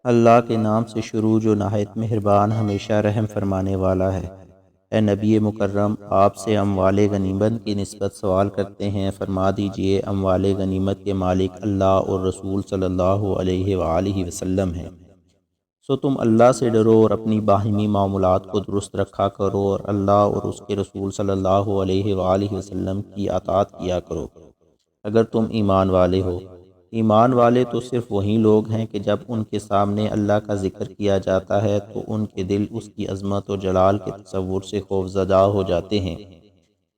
اللہ کے نام سے شروع جو نہایت مہربان ہمیشہ رحم فرمانے والا ہے۔ اے نبی مکرم، آپ سے اموال غنیمت کی نسبت سوال کرتے ہیں، فرما دیجئے اموال غنیمت کے مالک اللہ اور رسول صلی اللہ علیہ وآلہ وسلم ہیں۔ سو تم اللہ سے ڈرو اور اپنی باہمی معاملات کو درست رکھا کرو اور اللہ اور اس کے رسول صلی اللہ علیہ وآلہ وسلم کی اطاعت کیا کرو اگر تم ایمان والے ہو۔ ایمان والے تو صرف وہی لوگ ہیں کہ جب ان کے سامنے اللہ کا ذکر کیا جاتا ہے تو ان کے دل اس کی عظمت و جلال کے تصور سے خوفزدہ ہو جاتے ہیں،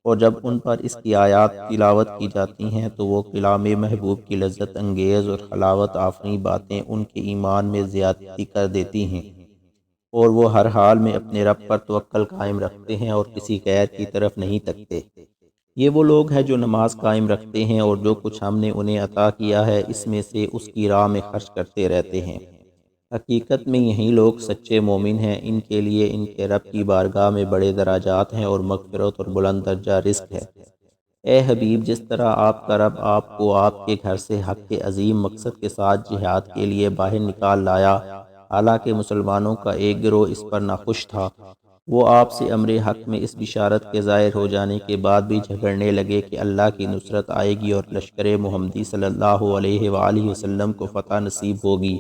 اور جب ان پر اس کی آیات تلاوت کی جاتی ہیں تو وہ کلام محبوب کی لذت انگیز اور حلاوت آفریں باتیں ان کے ایمان میں زیادتی کر دیتی ہیں، اور وہ ہر حال میں اپنے رب پر توکل قائم رکھتے ہیں اور کسی غیر کی طرف نہیں تکتے۔ یہ وہ لوگ ہیں جو نماز قائم رکھتے ہیں اور جو کچھ ہم نے انہیں عطا کیا ہے اس میں سے اس کی راہ میں خرچ کرتے رہتے ہیں۔ حقیقت میں یہی لوگ سچے مومن ہیں، ان کے لیے ان کے رب کی بارگاہ میں بڑے درجات ہیں اور مغفرت اور بلند درجہ رزق ہے۔ اے حبیب، جس طرح آپ کا رب آپ کو آپ کے گھر سے حق کے عظیم مقصد کے ساتھ جہاد کے لیے باہر نکال لایا، حالانکہ مسلمانوں کا ایک گروہ اس پر ناخوش تھا، وہ آپ سے امر حق میں اس بشارت کے ظاہر ہو جانے کے بعد بھی جھگڑنے لگے کہ اللہ کی نصرت آئے گی اور لشکر محمدی صلی اللہ علیہ وآلہ وسلم کو فتح نصیب ہوگی،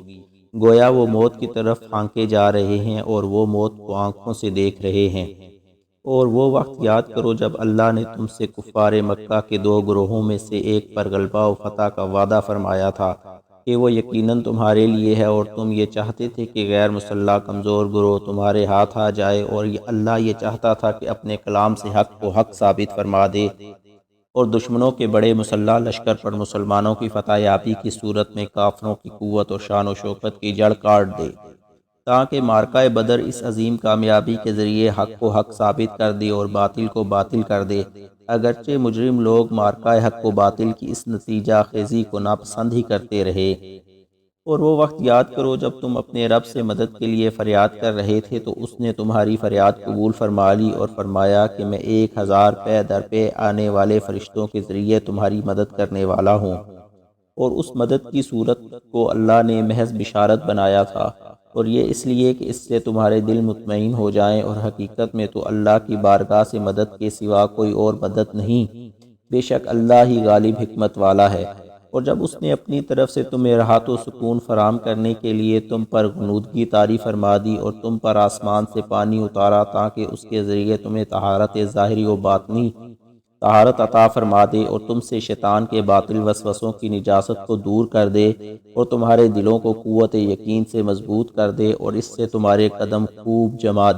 گویا وہ موت کی طرف ہانکے جا رہے ہیں اور وہ موت کو آنکھوں سے دیکھ رہے ہیں۔ اور وہ وقت یاد کرو جب اللہ نے تم سے کفار مکہ کے دو گروہوں میں سے ایک پر غلبہ و فتح کا وعدہ فرمایا تھا کہ وہ یقیناً تمہارے لیے ہے، اور تم یہ چاہتے تھے کہ غیر مسلح کمزور گروہ تمہارے ہاتھ آ جائے، اور اللہ یہ چاہتا تھا کہ اپنے کلام سے حق کو حق ثابت فرما دے اور دشمنوں کے بڑے مسلح لشکر پر مسلمانوں کی فتح یابی کی صورت میں کافروں کی قوت اور شان و شوکت کی جڑ کاٹ دے، تاکہ معرکہ بدر اس عظیم کامیابی کے ذریعے حق کو حق ثابت کر دے اور باطل کو باطل کر دے، اگرچہ مجرم لوگ معرکہ حق و باطل کی اس نتیجہ خیزی کو ناپسند ہی کرتے رہے۔ اور وہ وقت یاد کرو جب تم اپنے رب سے مدد کے لیے فریاد کر رہے تھے تو اس نے تمہاری فریاد قبول فرما لی اور فرمایا کہ میں 1000 پے در پے آنے والے فرشتوں کے ذریعے تمہاری مدد کرنے والا ہوں، اور اس مدد کی صورت کو اللہ نے محض بشارت بنایا تھا، اور یہ اس لیے کہ اس سے تمہارے دل مطمئن ہو جائیں، اور حقیقت میں تو اللہ کی بارگاہ سے مدد کے سوا کوئی اور مدد نہیں، بے شک اللہ ہی غالب حکمت والا ہے۔ اور جب اس نے اپنی طرف سے تمہیں راحت و سکون فراہم کرنے کے لیے تم پر غنودگی طاری فرما دی اور تم پر آسمان سے پانی اتارا تاکہ اس کے ذریعے تمہیں طہارت ظاہری و باطنی طہارت عطا فرما دے اور تم سے شیطان کے باطل وسوسوں کی نجاست کو دور کر دے اور تمہارے دلوں کو قوت یقین سے مضبوط کر دے اور اس سے تمہارے قدم خوب جما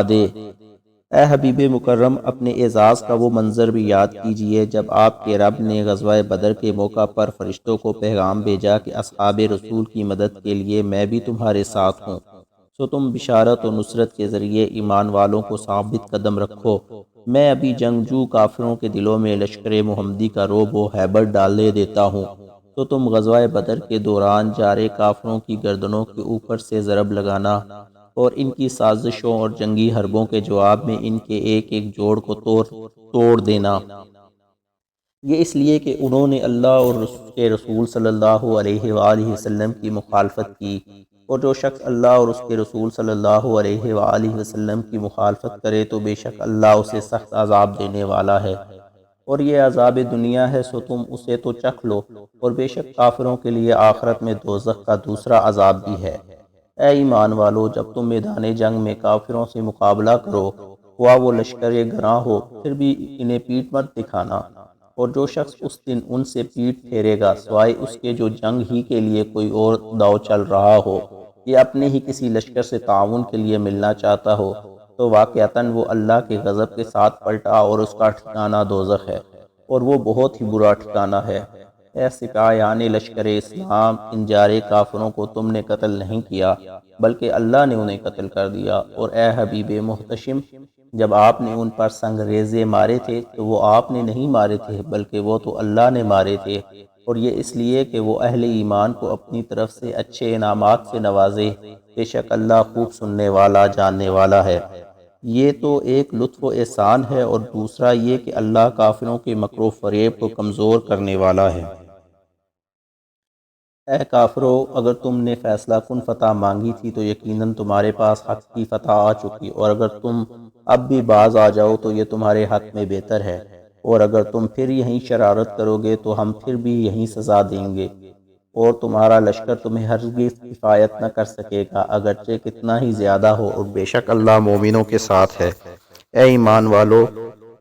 دے۔ اے حبیب مکرم، اپنے اعزاز کا وہ منظر بھی یاد کیجئے جب آپ کے رب نے غزوہ بدر کے موقع پر فرشتوں کو پیغام بھیجا کہ اصحاب رسول کی مدد کے لیے میں بھی تمہارے ساتھ ہوں، سو تم بشارت و نصرت کے ذریعے ایمان والوں کو ثابت قدم رکھو۔ میں ابھی جنگجو کافروں کے دلوں میں لشکر محمدی کا رعب و ہیبت ڈالنے دیتا ہوں، تو تم غزوہ بدر کے دوران جارے کافروں کی گردنوں کے اوپر سے ضرب لگانا اور ان کی سازشوں اور جنگی حربوں کے جواب میں ان کے ایک ایک جوڑ کو توڑ دینا۔ یہ اس لیے کہ انہوں نے اللہ اور اس کے رسول صلی اللہ علیہ وآلہ وسلم کی مخالفت کی، اور جو شخص اللہ اور اس کے رسول صلی اللہ علیہ وآلہ وسلم کی مخالفت کرے تو بے شک اللہ اسے سخت عذاب دینے والا ہے، اور یہ عذاب دنیا ہے سو تم اسے تو چکھ لو، اور بے شک کافروں کے لیے آخرت میں دوزخ کا دوسرا عذاب بھی ہے۔ اے ایمان والو، جب تم میدان جنگ میں کافروں سے مقابلہ کرو، خواہ وہ لشکر گراں ہو، پھر بھی انہیں پیٹھ مت دکھانا، اور جو شخص اس دن ان سے پیٹھ پھیرے گا سوائے اس کے جو جنگ ہی کے لیے کوئی اور داؤ چل رہا ہو یا اپنے ہی کسی لشکر سے تعاون کے لیے ملنا چاہتا ہو، تو واقعتاً وہ اللہ کے غضب کے ساتھ پلٹا اور اس کا ٹھکانہ دوزخ ہے، اور وہ بہت ہی برا ٹھکانہ ہے۔ اے سپاہیان لشکر اسلام، ان جارے کافروں کو تم نے قتل نہیں کیا بلکہ اللہ نے انہیں قتل کر دیا، اور اے حبیب محتشم، جب آپ نے ان پر سنگریزے مارے تھے تو وہ آپ نے نہیں مارے تھے بلکہ وہ تو اللہ نے مارے تھے، اور یہ اس لیے کہ وہ اہل ایمان کو اپنی طرف سے اچھے انعامات سے نوازے، بے شک اللہ خوب سننے والا جاننے والا ہے۔ یہ تو ایک لطف و احسان ہے، اور دوسرا یہ کہ اللہ کافروں کے مکر و فریب کو کمزور کرنے والا ہے۔ اے کافرو، اگر تم نے فیصلہ کن فتح مانگی تھی تو یقیناً تمہارے پاس حق کی فتح آ چکی، اور اگر تم اب بھی باز آ جاؤ تو یہ تمہارے حق میں بہتر ہے، اور اگر تم پھر یہیں شرارت کرو گے تو ہم پھر بھی یہیں سزا دیں گے، اور تمہارا لشکر تمہیں ہرگز کفایت نہ کر سکے گا اگرچہ کتنا ہی زیادہ ہو، اور بے شک اللہ مومنوں کے ساتھ ہے۔ اے ایمان والو،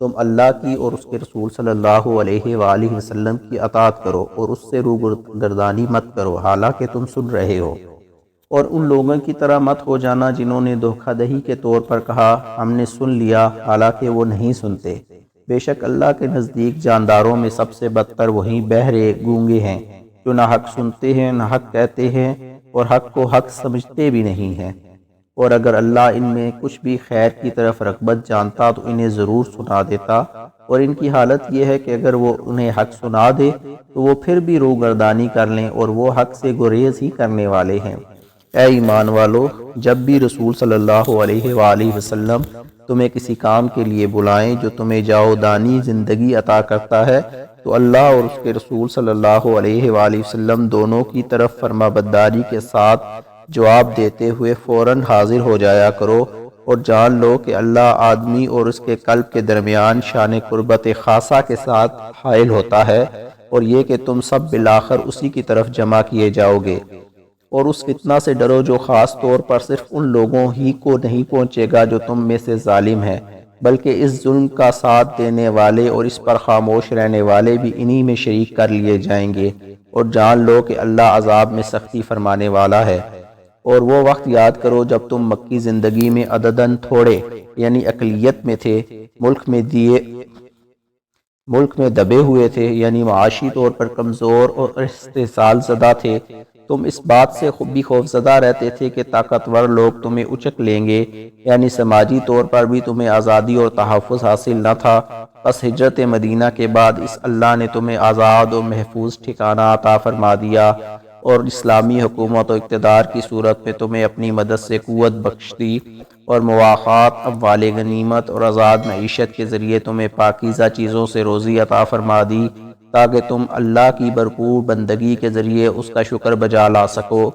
تم اللہ کی اور اس کے رسول صلی اللہ علیہ وآلہ وسلم کی اطاعت کرو اور اس سے روگردانی مت کرو حالانکہ تم سن رہے ہو، اور ان لوگوں کی طرح مت ہو جانا جنہوں نے دھوکہ دہی کے طور پر کہا ہم نے سن لیا حالانکہ وہ نہیں سنتے۔ بے شک اللہ کے نزدیک جانداروں میں سب سے بدتر وہی بہرے گونگے ہیں جو نہ حق سنتے ہیں نہ حق کہتے ہیں اور حق کو حق سمجھتے بھی نہیں ہیں، اور اگر اللہ ان میں کچھ بھی خیر کی طرف رغبت جانتا تو انہیں ضرور سنا دیتا، اور ان کی حالت یہ ہے کہ اگر وہ انہیں حق سنا دے تو وہ پھر بھی روگردانی کر لیں، اور وہ حق سے گریز ہی کرنے والے ہیں۔ اے ایمان والو، جب بھی رسول صلی اللہ علیہ وآلہ وسلم تمہیں کسی کام کے لیے بلائیں جو تمہیں جاودانی زندگی عطا کرتا ہے تو اللہ اور اس کے رسول صلی اللہ علیہ وآلہ وسلم دونوں کی طرف فرما برداری کے ساتھ جواب دیتے ہوئے فوراً حاضر ہو جایا کرو، اور جان لو کہ اللہ آدمی اور اس کے قلب کے درمیان شان قربت خاصہ کے ساتھ حائل ہوتا ہے، اور یہ کہ تم سب بالآخر اسی کی طرف جمع کیے جاؤ گے، اور اس فتنہ سے ڈرو جو خاص طور پر صرف ان لوگوں ہی کو نہیں پہنچے گا جو تم میں سے ظالم ہیں، بلکہ اس ظلم کا ساتھ دینے والے اور اس پر خاموش رہنے والے بھی انہی میں شریک کر لیے جائیں گے، اور جان لو کہ اللہ عذاب میں سختی فرمانے والا ہے۔ اور وہ وقت یاد کرو جب تم مکی زندگی میں عدداً تھوڑے یعنی اقلیت میں تھے، ملک میں دبے ہوئے تھے، یعنی معاشی طور پر کمزور اور استحصال زدہ تھے۔ تم اس بات سے بھی خوفزدہ رہتے تھے کہ طاقتور لوگ تمہیں اچک لیں گے، یعنی سماجی طور پر بھی تمہیں آزادی اور تحفظ حاصل نہ تھا۔ پس ہجرت مدینہ کے بعد اس اللہ نے تمہیں آزاد اور محفوظ ٹھکانہ عطا فرما دیا، اور اسلامی حکومت و اقتدار کی صورت میں تمہیں اپنی مدد سے قوت بخش دی، اور مواخات، اموال غنیمت اور آزاد معیشت کے ذریعے تمہیں پاکیزہ چیزوں سے روزی عطا فرما دی تاکہ تم اللہ کی بھرپور بندگی کے ذریعے اس کا شکر بجا لا سکو۔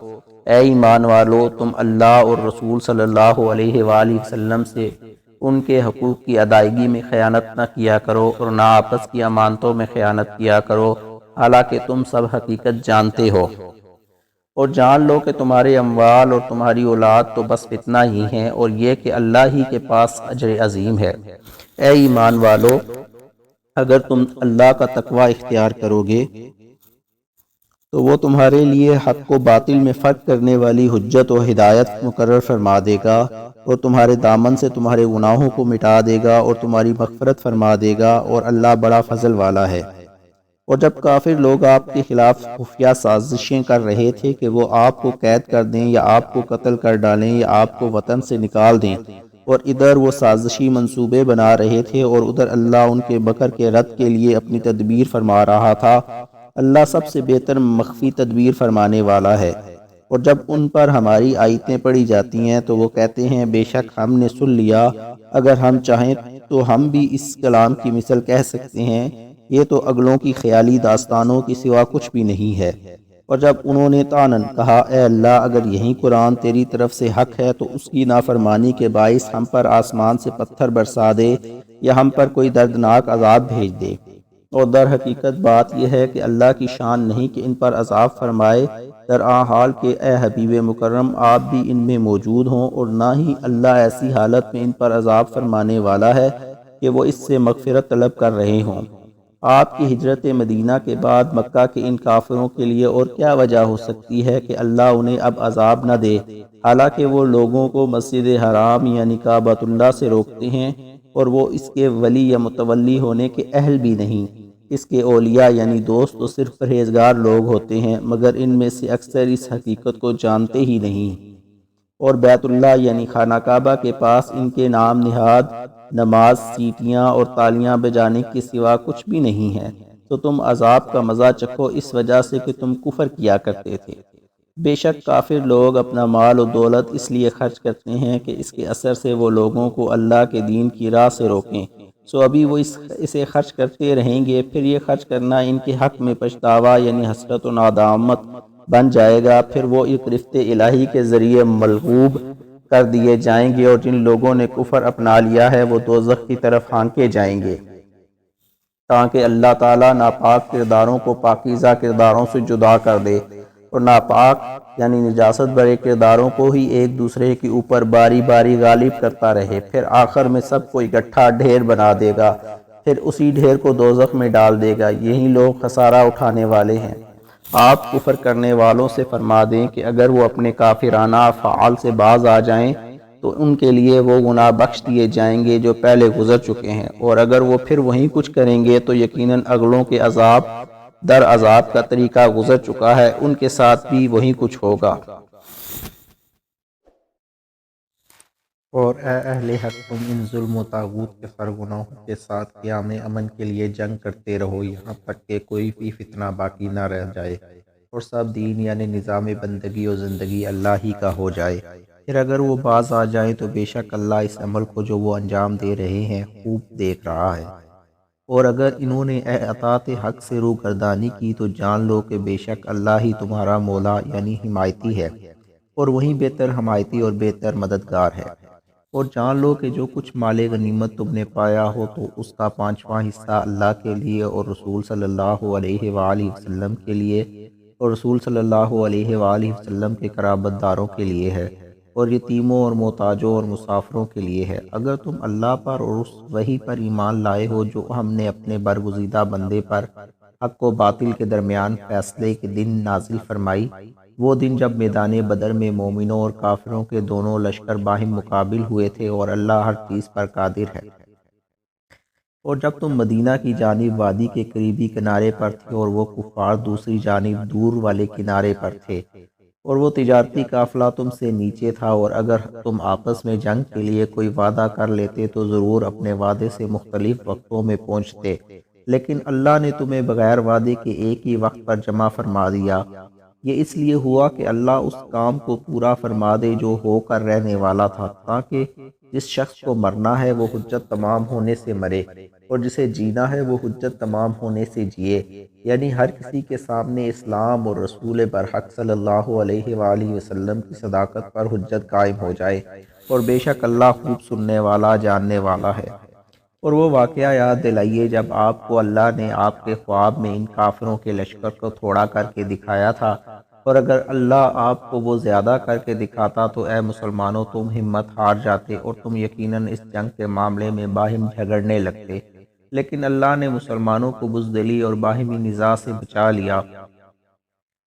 اے ایمان والو، تم اللہ اور رسول صلی اللہ علیہ وآلہ وسلم سے ان کے حقوق کی ادائیگی میں خیانت نہ کیا کرو، اور نہ آپس کی امانتوں میں خیانت کیا کرو، حالانکہ تم سب حقیقت جانتے ہو، اور جان لو کہ تمہارے اموال اور تمہاری اولاد تو بس فتنہ ہی ہیں، اور یہ کہ اللہ ہی کے پاس اجر عظیم ہے۔ اے ایمان والو، اگر تم اللہ کا تقوی اختیار کرو گے تو وہ تمہارے لیے حق و باطل میں فرق کرنے والی حجت و ہدایت مقرر فرما دے گا، اور تمہارے دامن سے تمہارے گناہوں کو مٹا دے گا اور تمہاری مغفرت فرما دے گا، اور اللہ بڑا فضل والا ہے۔ اور جب کافر لوگ آپ کے خلاف خفیہ سازشیں کر رہے تھے کہ وہ آپ کو قید کر دیں یا آپ کو قتل کر ڈالیں یا آپ کو وطن سے نکال دیں، اور ادھر وہ سازشی منصوبے بنا رہے تھے اور ادھر اللہ ان کے مکر کے رد کے لیے اپنی تدبیر فرما رہا تھا، اللہ سب سے بہتر مخفی تدبیر فرمانے والا ہے۔ اور جب ان پر ہماری آیتیں پڑھی جاتی ہیں تو وہ کہتے ہیں بے شک ہم نے سن لیا، اگر ہم چاہیں تو ہم بھی اس کلام کی مثل کہہ سکتے ہیں، یہ تو اگلوں کی خیالی داستانوں کی سوا کچھ بھی نہیں ہے۔ اور جب انہوں نے طعناً کہا اے اللہ، اگر یہی قرآن تیری طرف سے حق ہے تو اس کی نافرمانی کے باعث ہم پر آسمان سے پتھر برسا دے یا ہم پر کوئی دردناک عذاب بھیج دے، اور در حقیقت بات یہ ہے کہ اللہ کی شان نہیں کہ ان پر عذاب فرمائے، در حال کہ اے حبیب مکرم آپ بھی ان میں موجود ہوں، اور نہ ہی اللہ ایسی حالت میں ان پر عذاب فرمانے والا ہے کہ وہ اس سے مغفرت طلب کر رہے ہوں۔ آپ کی ہجرت مدینہ کے بعد مکہ کے ان کافروں کے لیے اور کیا وجہ ہو سکتی ہے کہ اللہ انہیں اب عذاب نہ دے، حالانکہ وہ لوگوں کو مسجد حرام یعنی کعبۃ اللہ سے روکتے ہیں، اور وہ اس کے ولی یا متولی ہونے کے اہل بھی نہیں۔ اس کے اولیاء یعنی دوست تو صرف پرہیزگار لوگ ہوتے ہیں، مگر ان میں سے اکثر اس حقیقت کو جانتے ہی نہیں، اور بیت اللہ یعنی خانہ کعبہ کے پاس ان کے نام نہاد نماز، سیٹیاں اور تالیاں بجانے کے سوا کچھ بھی نہیں ہے، تو تم عذاب کا مزہ چکھو اس وجہ سے کہ تم کفر کیا کرتے تھے۔ بے شک کافر لوگ اپنا مال و دولت اس لیے خرچ کرتے ہیں کہ اس کے اثر سے وہ لوگوں کو اللہ کے دین کی راہ سے روکیں، سو ابھی وہ اسے خرچ کرتے رہیں گے، پھر یہ خرچ کرنا ان کے حق میں پچھتاوا یعنی حسرت و ندامت بن جائے گا، پھر وہ ایک رفت الہی کے ذریعے ملغوب کر دیے جائیں گے، اور جن لوگوں نے کفر اپنا لیا ہے وہ دوزخ کی طرف ہانکے جائیں گے، تاکہ اللہ تعالیٰ ناپاک کرداروں کو پاکیزہ کرداروں سے جدا کر دے، اور ناپاک یعنی نجاست بھرے کرداروں کو ہی ایک دوسرے کے اوپر باری باری غالب کرتا رہے، پھر آخر میں سب کو اکٹھا ڈھیر بنا دے گا، پھر اسی ڈھیر کو دوزخ میں ڈال دے گا۔ یہی لوگ خسارہ اٹھانے والے ہیں۔ آپ کفر کرنے والوں سے فرما دیں کہ اگر وہ اپنے کافرانہ افعال سے باز آ جائیں تو ان کے لیے وہ گناہ بخش دیے جائیں گے جو پہلے گزر چکے ہیں، اور اگر وہ پھر وہی کچھ کریں گے تو یقیناً اگلوں کے عذاب در عذاب کا طریقہ گزر چکا ہے، ان کے ساتھ بھی وہی کچھ ہوگا۔ اور اے اہل حق، تم ان ظلم و طاغوت کے سرغناؤں کے ساتھ قیام امن کے لیے جنگ کرتے رہو، یہاں تک کہ کوئی بھی فتنہ باقی نہ رہ جائے اور سب دین یعنی نظام بندگی و زندگی اللہ ہی کا ہو جائے۔ پھر اگر وہ باز آ جائیں تو بے شک اللہ اس عمل کو جو وہ انجام دے رہے ہیں خوب دیکھ رہا ہے، اور اگر انہوں نے اطاعت حق سے روگردانی کی تو جان لو کہ بے شک اللہ ہی تمہارا مولا یعنی حمایتی ہے، اور وہی بہتر حمایتی اور بہتر مددگار ہے۔ اور جان لو کہ جو کچھ مال غنیمت تم نے پایا ہو تو اس کا 5واں حصہ اللہ کے لیے اور رسول صلی اللہ علیہ وآلہ وسلم کے لیے اور رسول صلی اللہ علیہ وآلہ وسلم کے قرابت داروں کے لیے ہے، اور یتیموں اور محتاجوں اور مسافروں کے لیے ہے۔ اگر تم اللہ پر اور اس وحی پر ایمان لائے ہو جو ہم نے اپنے برگزیدہ بندے پر حق و باطل کے درمیان فیصلے کے دن نازل فرمائی، وہ دن جب میدان بدر میں مومنوں اور کافروں کے دونوں لشکر باہم مقابل ہوئے تھے، اور اللہ ہر چیز پر قادر ہے۔ اور جب تم مدینہ کی جانب وادی کے قریبی کنارے پر تھے اور وہ کفار دوسری جانب دور والے کنارے پر تھے، اور وہ تجارتی قافلہ تم سے نیچے تھا، اور اگر تم آپس میں جنگ کے لیے کوئی وعدہ کر لیتے تو ضرور اپنے وعدے سے مختلف وقتوں میں پہنچتے، لیکن اللہ نے تمہیں بغیر وعدے کے ایک ہی وقت پر جمع فرما دیا۔ یہ اس لیے ہوا کہ اللہ اس کام کو پورا فرما دے جو ہو کر رہنے والا تھا، تاکہ جس شخص کو مرنا ہے وہ حجت تمام ہونے سے مرے، اور جسے جینا ہے وہ حجت تمام ہونے سے جیے، یعنی ہر کسی کے سامنے اسلام اور رسول برحق صلی اللہ علیہ وآلہ وسلم کی صداقت پر حجت قائم ہو جائے، اور بے شک اللہ خوب سننے والا جاننے والا ہے۔ اور وہ واقعہ یاد دلائیے جب آپ کو اللہ نے آپ کے خواب میں ان کافروں کے لشکر کو تھوڑا کر کے دکھایا تھا، اور اگر اللہ آپ کو وہ زیادہ کر کے دکھاتا تو اے مسلمانوں تم ہمت ہار جاتے اور تم یقیناً اس جنگ کے معاملے میں باہم جھگڑنے لگتے، لیکن اللہ نے مسلمانوں کو بزدلی اور باہمی نزاع سے بچا لیا،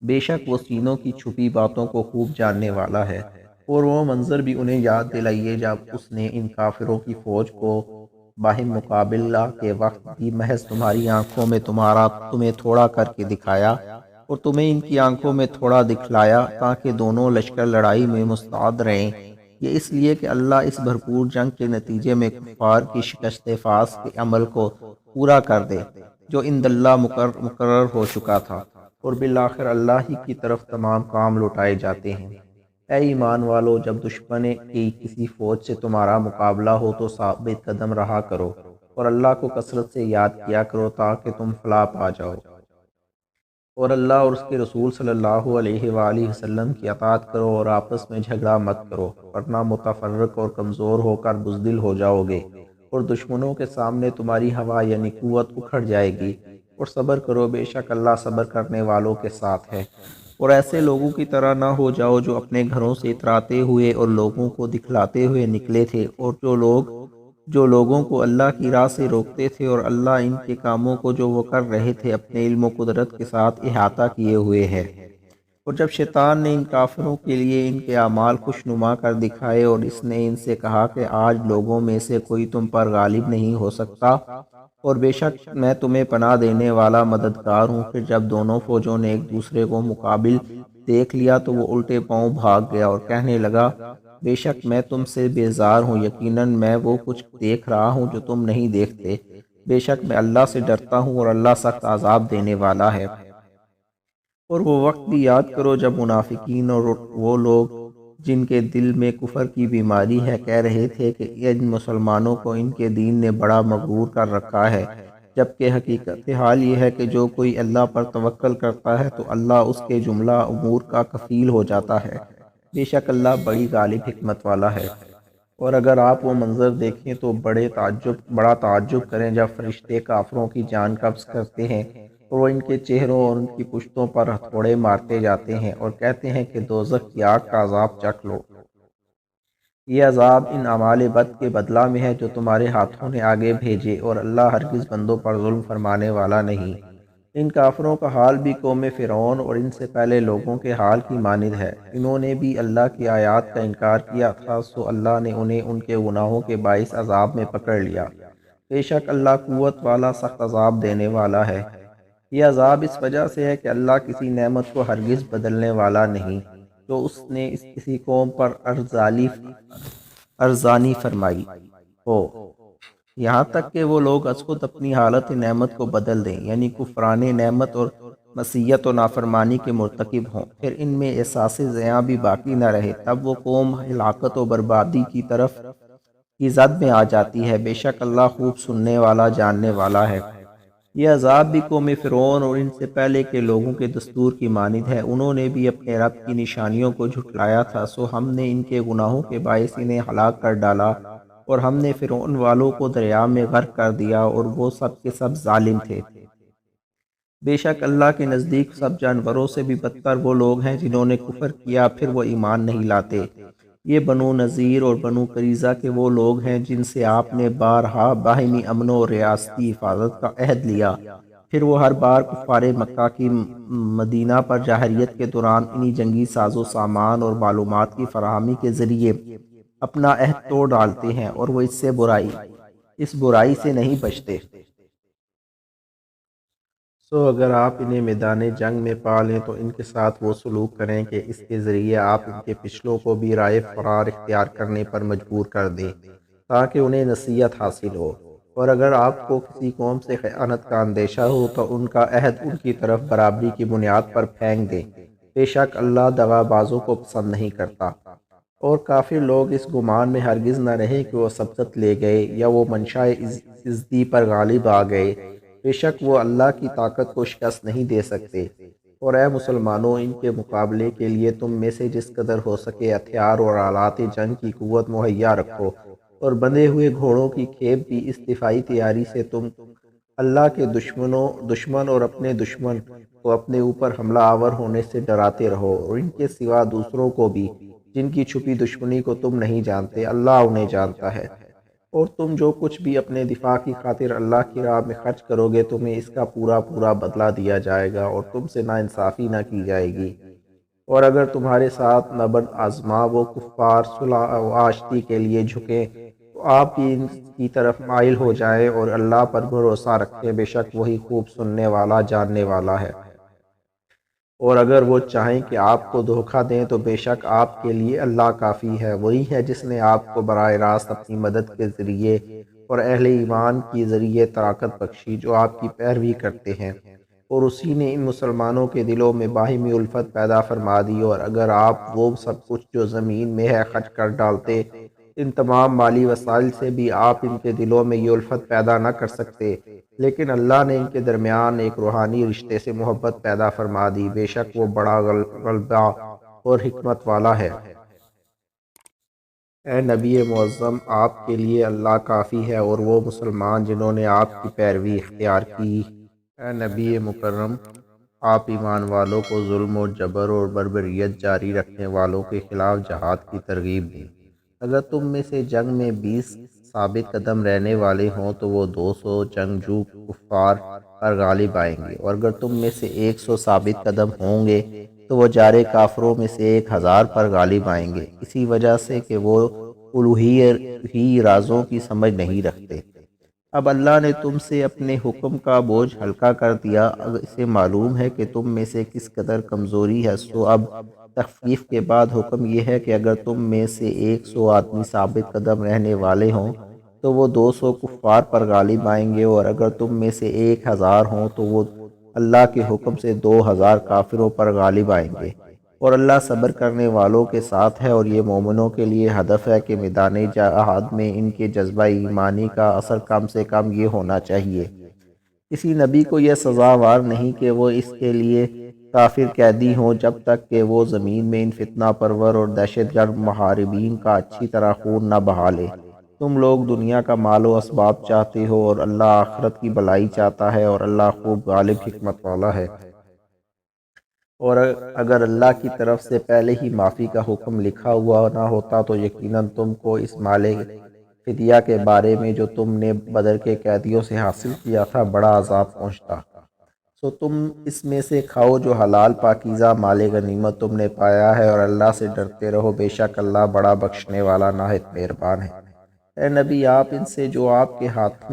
بے شک وہ سینوں کی چھپی باتوں کو خوب جاننے والا ہے۔ اور وہ منظر بھی انہیں یاد دلائیے جب اس نے ان کافروں کی فوج کو باہم مقابلہ کے وقت بھی محض تمہاری آنکھوں میں تمہیں تھوڑا کر کے دکھایا، اور تمہیں ان کی آنکھوں میں تھوڑا دکھلایا تاکہ دونوں لشکر لڑائی میں مستعد رہیں۔ یہ اس لیے کہ اللہ اس بھرپور جنگ کے نتیجے میں کفار کی شکست فاس کے عمل کو پورا کر دے جو عند اللہ مقرر ہو چکا تھا، اور بالآخر اللہ ہی کی طرف تمام کام لوٹائے جاتے ہیں۔ اے ایمان والو، جب دشمن کی کسی فوج سے تمہارا مقابلہ ہو تو ثابت قدم رہا کرو اور اللہ کو کثرت سے یاد کیا کرو تاکہ تم فلاح پا جاؤ، اور اللہ اور اس کے رسول صلی اللہ علیہ وآلہ وسلم کی اطاعت کرو اور آپس میں جھگڑا مت کرو، ورنہ متفرق اور کمزور ہو کر بزدل ہو جاؤ گے، اور دشمنوں کے سامنے تمہاری ہوا یعنی قوت اکھڑ جائے گی۔ اور صبر کرو، بے شک اللہ صبر کرنے والوں کے ساتھ ہے۔ اور ایسے لوگوں کی طرح نہ ہو جاؤ جو اپنے گھروں سے اتراتے ہوئے اور لوگوں کو دکھلاتے ہوئے نکلے تھے، اور جو لوگوں کو اللہ کی راہ سے روکتے تھے، اور اللہ ان کے کاموں کو جو وہ کر رہے تھے اپنے علم و قدرت کے ساتھ احاطہ کیے ہوئے ہے۔ اور جب شیطان نے ان کافروں کے لیے ان کے اعمال خوشنما کر دکھائے اور اس نے ان سے کہا کہ آج لوگوں میں سے کوئی تم پر غالب نہیں ہو سکتا، اور بے شک میں تمہیں پناہ دینے والا مددگار ہوں، پھر جب دونوں فوجوں نے ایک دوسرے کو مقابل دیکھ لیا تو وہ الٹے پاؤں بھاگ گیا اور کہنے لگا بے شک میں تم سے بیزار ہوں، یقیناً میں وہ کچھ دیکھ رہا ہوں جو تم نہیں دیکھتے، بے شک میں اللہ سے ڈرتا ہوں اور اللہ سخت عذاب دینے والا ہے۔ اور وہ وقت بھی یاد کرو جب منافقین اور وہ لوگ جن کے دل میں کفر کی بیماری ہے کہہ رہے تھے کہ ان مسلمانوں کو ان کے دین نے بڑا مغرور کر رکھا ہے، جبکہ حقیقت حال یہ ہے کہ جو کوئی اللہ پر توکل کرتا ہے تو اللہ اس کے جملہ امور کا کفیل ہو جاتا ہے۔ بے شک اللہ بڑی غالب حکمت والا ہے۔ اور اگر آپ وہ منظر دیکھیں تو بڑا تعجب کریں جب فرشتے کافروں کی جان قبض کرتے ہیں اور وہ ان کے چہروں اور ان کی پشتوں پر ہتھوڑے مارتے جاتے ہیں اور کہتے ہیں کہ دوزخ کی آگ کا عذاب چکھ لو۔ یہ عذاب ان اعمال بد کے بدلہ میں ہے جو تمہارے ہاتھوں نے آگے بھیجے، اور اللہ ہرگز بندوں پر ظلم فرمانے والا نہیں۔ ان کافروں کا حال بھی قوم فرعون اور ان سے پہلے لوگوں کے حال کی مانند ہے۔ انہوں نے بھی اللہ کی آیات کا انکار کیا تھا، سو اللہ نے انہیں ان کے گناہوں کے باعث عذاب میں پکڑ لیا۔ بے شک اللہ قوت والا سخت عذاب دینے والا ہے۔ یہ عذاب اس وجہ سے ہے کہ اللہ کسی نعمت کو ہرگز بدلنے والا نہیں جو اس نے کسی قوم پر ارزانی فرمائی ہو، یہاں تک کہ وہ لوگ از خود اپنی حالت نعمت کو بدل دیں، یعنی کفران نعمت اور معصیت و نافرمانی کے مرتکب ہوں، پھر ان میں احساس زیاں بھی باقی نہ رہے، تب وہ قوم ہلاکت و بربادی کی طرف کی زد میں آ جاتی ہے۔ بے شک اللہ خوب سننے والا جاننے والا ہے۔ یہ عذاب بھی قوم فرعون اور ان سے پہلے کے لوگوں کے دستور کی مانند ہے۔ انہوں نے بھی اپنے رب کی نشانیوں کو جھٹلایا تھا، سو ہم نے ان کے گناہوں کے باعث انہیں ہلاک کر ڈالا، اور ہم نے فرعون والوں کو دریا میں غرق کر دیا، اور وہ سب کے سب ظالم تھے۔ بے شک اللہ کے نزدیک سب جانوروں سے بھی بدتر وہ لوگ ہیں جنہوں نے کفر کیا پھر وہ ایمان نہیں لاتے۔ یہ بنو نذیر اور بنو قریظہ کے وہ لوگ ہیں جن سے آپ نے بارہا باہمی امن و ریاستی حفاظت کا عہد لیا، پھر وہ ہر بار کفار مکہ کی مدینہ پر جاہریت کے دوران انہی جنگی ساز و سامان اور معلومات کی فراہمی کے ذریعے اپنا عہد توڑ ڈالتے ہیں، اور وہ اس برائی سے نہیں بچتے۔ سو اگر آپ انہیں میدان جنگ میں پا لیں تو ان کے ساتھ وہ سلوک کریں کہ اس کے ذریعے آپ ان کے پچھلوں کو بھی رائے فرار اختیار کرنے پر مجبور کر دیں تاکہ انہیں نصیحت حاصل ہو، اور اگر آپ کو کسی قوم سے خیانت کا اندیشہ ہو تو ان کا عہد ان کی طرف برابری کی بنیاد پر پھینک دیں۔ بے شک اللہ دغا بازوں کو پسند نہیں کرتا۔ اور کافر لوگ اس گمان میں ہرگز نہ رہے کہ وہ سبقت لے گئے یا وہ منشاء عزتی پر غالب آ گئے، بے شک وہ اللہ کی طاقت کو شکست نہیں دے سکتے۔ اور اے مسلمانوں، ان کے مقابلے کے لیے تم میں سے جس قدر ہو سکے ہتھیار اور آلات جنگ کی قوت مہیا رکھو، اور بندھے ہوئے گھوڑوں کی کھیپ بھی اس دفاعی تیاری سے تم اللہ کے دشمن اور اپنے دشمن کو اپنے اوپر حملہ آور ہونے سے ڈراتے رہو، اور ان کے سوا دوسروں کو بھی جن کی چھپی دشمنی کو تم نہیں جانتے، اللہ انہیں جانتا ہے۔ اور تم جو کچھ بھی اپنے دفاع کی خاطر اللہ کی راہ میں خرچ کرو گے تمہیں اس کا پورا پورا بدلہ دیا جائے گا، اور تم سے ناانصافی نہ کی جائے گی۔ اور اگر تمہارے ساتھ نبرد آزما وہ کفار صلح و آشتی کے لیے جھکیں تو آپ بھی ان کی طرف مائل ہو جائیں، اور اللہ پر بھروسہ رکھیں، بے شک وہی خوب سننے والا جاننے والا ہے۔ اور اگر وہ چاہیں کہ آپ کو دھوکہ دیں تو بے شک آپ کے لیے اللہ کافی ہے، وہی ہے جس نے آپ کو براہ راست اپنی مدد کے ذریعے اور اہل ایمان کے ذریعے طاقت بخشی جو آپ کی پیروی کرتے ہیں، اور اسی نے ان مسلمانوں کے دلوں میں باہمی الفت پیدا فرما دی۔ اور اگر آپ وہ سب کچھ جو زمین میں ہے خرچ کر ڈالتے، ان تمام مالی وسائل سے بھی آپ ان کے دلوں میں یہ الفت پیدا نہ کر سکتے، لیکن اللہ نے ان کے درمیان ایک روحانی رشتے سے محبت پیدا فرما دی، بے شک وہ بڑا غلبہ اور حکمت والا ہے۔ اے نبی معظم، آپ کے لیے اللہ کافی ہے اور وہ مسلمان جنہوں نے آپ کی پیروی اختیار کی۔ اے نبی مکرم، آپ ایمان والوں کو ظلم و جبر اور بربریت جاری رکھنے والوں کے خلاف جہاد کی ترغیب دیں۔ اگر تم میں سے جنگ میں 20 ثابت قدم رہنے والے ہوں تو وہ 200 جنگجو کفار پر غالب آئیں گے، اور اگر تم میں سے 100 ثابت قدم ہوں گے تو وہ جارے کافروں میں سے 1000 پر غالب آئیں گے، اسی وجہ سے کہ وہ الوہی رازوں کی سمجھ نہیں رکھتے۔ اب اللہ نے تم سے اپنے حکم کا بوجھ ہلکا کر دیا، اگر اسے معلوم ہے کہ تم میں سے کس قدر کمزوری ہے، سو اب تخفیف کے بعد حکم یہ ہے کہ اگر تم میں سے 100 آدمی ثابت قدم رہنے والے ہوں تو وہ 200 کفار پر غالب آئیں گے، اور اگر تم میں سے 1000 ہوں تو وہ اللہ کے حکم سے 2000 کافروں پر غالب آئیں گے، اور اللہ صبر کرنے والوں کے ساتھ ہے۔ اور یہ مومنوں کے لیے ہدف ہے کہ میدان جہاد میں ان کے جذبہ ایمانی کا اثر کم سے کم یہ ہونا چاہیے کسی نبی کو یہ سزاوار نہیں کہ وہ اس کے لیے کافر قیدی ہوں جب تک کہ وہ زمین میں ان فتنہ پرور اور دہشت گرد محاربین کا اچھی طرح خون نہ بہا لے۔ تم لوگ دنیا کا مال و اسباب چاہتے ہو اور اللہ آخرت کی بھلائی چاہتا ہے، اور اللہ خوب غالب حکمت والا ہے۔ اور اگر اللہ کی طرف سے پہلے ہی معافی کا حکم لکھا ہوا نہ ہوتا تو یقیناً تم کو اس مال فدیہ کے بارے میں جو تم نے بدر کے قیدیوں سے حاصل کیا تھا بڑا عذاب پہنچتا۔ سو تم اس میں سے کھاؤ جو حلال پاکیزہ مال غنیمت تم نے پایا ہے، اور اللہ سے ڈرتے رہو، بے شک اللہ بڑا بخشنے والا نہایت مہربان ہے۔ اے نبی، آپ ان سے جو آپ کے ہاتھوں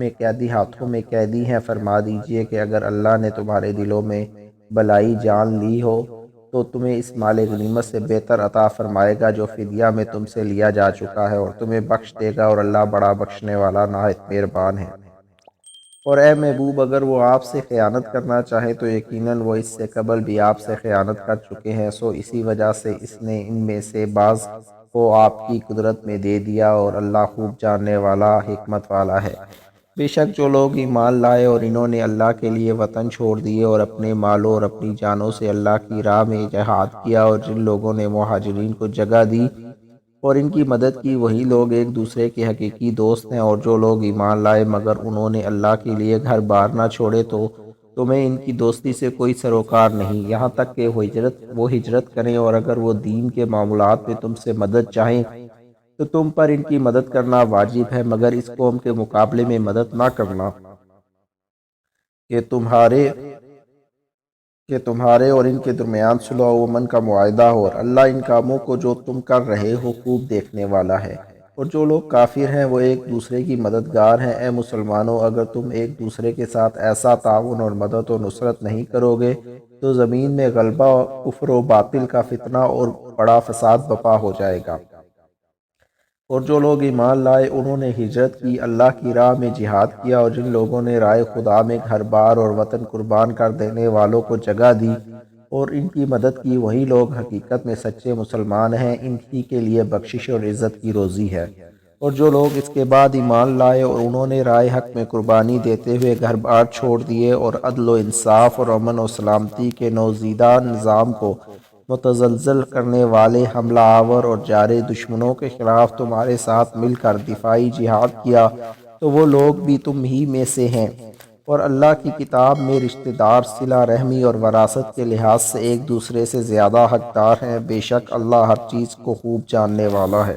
میں قیدی ہیں فرما دیجئے کہ اگر اللہ نے تمہارے دلوں میں بلائی جان لی ہو تو تمہیں اس مال غنیمت سے بہتر عطا فرمائے گا جو فدیہ میں تم سے لیا جا چکا ہے، اور تمہیں بخش دے گا، اور اللہ بڑا بخشنے والا نہایت مہربان ہے۔ اور اے محبوب، اگر وہ آپ سے خیانت کرنا چاہیں تو یقیناً وہ اس سے قبل بھی آپ سے خیانت کر چکے ہیں، سو اسی وجہ سے اس نے ان میں سے بعض کو آپ کی قدرت میں دے دیا، اور اللہ خوب جاننے والا حکمت والا ہے۔ بے شک جو لوگ ایمان لائے اور انہوں نے اللہ کے لیے وطن چھوڑ دیے اور اپنے مالوں اور اپنی جانوں سے اللہ کی راہ میں جہاد کیا، اور جن لوگوں نے مہاجرین کو جگہ دی اور ان کی مدد کی، وہی لوگ ایک دوسرے کے حقیقی دوست ہیں۔ اور جو لوگ ایمان لائے مگر انہوں نے اللہ کے لیے گھر بار نہ چھوڑے تو تمہیں ان کی دوستی سے کوئی سروکار نہیں، یہاں تک کہ وہ ہجرت کریں، اور اگر وہ دین کے معاملات میں تم سے مدد چاہیں تو تم پر ان کی مدد کرنا واجب ہے، مگر اس قوم کے مقابلے میں مدد نہ کرنا کہ تمہارے اور ان کے درمیان صلح و امن کا معاہدہ ہو، اور اللہ ان کاموں کو جو تم کر رہے ہو خوب دیکھنے والا ہے۔ اور جو لوگ کافر ہیں وہ ایک دوسرے کی مددگار ہیں۔ اے مسلمانوں، اگر تم ایک دوسرے کے ساتھ ایسا تعاون اور مدد و نصرت نہیں کرو گے تو زمین میں غلبہ، کفر و باطل کا فتنہ اور بڑا فساد برپا ہو جائے گا۔ اور جو لوگ ایمان لائے انہوں نے ہجرت کی، اللہ کی راہ میں جہاد کیا، اور جن لوگوں نے رائے خدا میں گھر بار اور وطن قربان کر دینے والوں کو جگہ دی اور ان کی مدد کی، وہی لوگ حقیقت میں سچے مسلمان ہیں، ان ہی کے لیے بخشش اور عزت کی روزی ہے۔ اور جو لوگ اس کے بعد ایمان لائے اور انہوں نے رائے حق میں قربانی دیتے ہوئے گھر بار چھوڑ دیے اور عدل و انصاف اور امن و سلامتی کے نوزیدہ نظام کو متزلزل کرنے والے حملہ آور اور جارے دشمنوں کے خلاف تمہارے ساتھ مل کر دفاعی جہاد کیا تو وہ لوگ بھی تم ہی میں سے ہیں، اور اللہ کی کتاب میں رشتہ دار صلہ رحمی اور وراثت کے لحاظ سے ایک دوسرے سے زیادہ حقدار ہیں، بے شک اللہ ہر چیز کو خوب جاننے والا ہے۔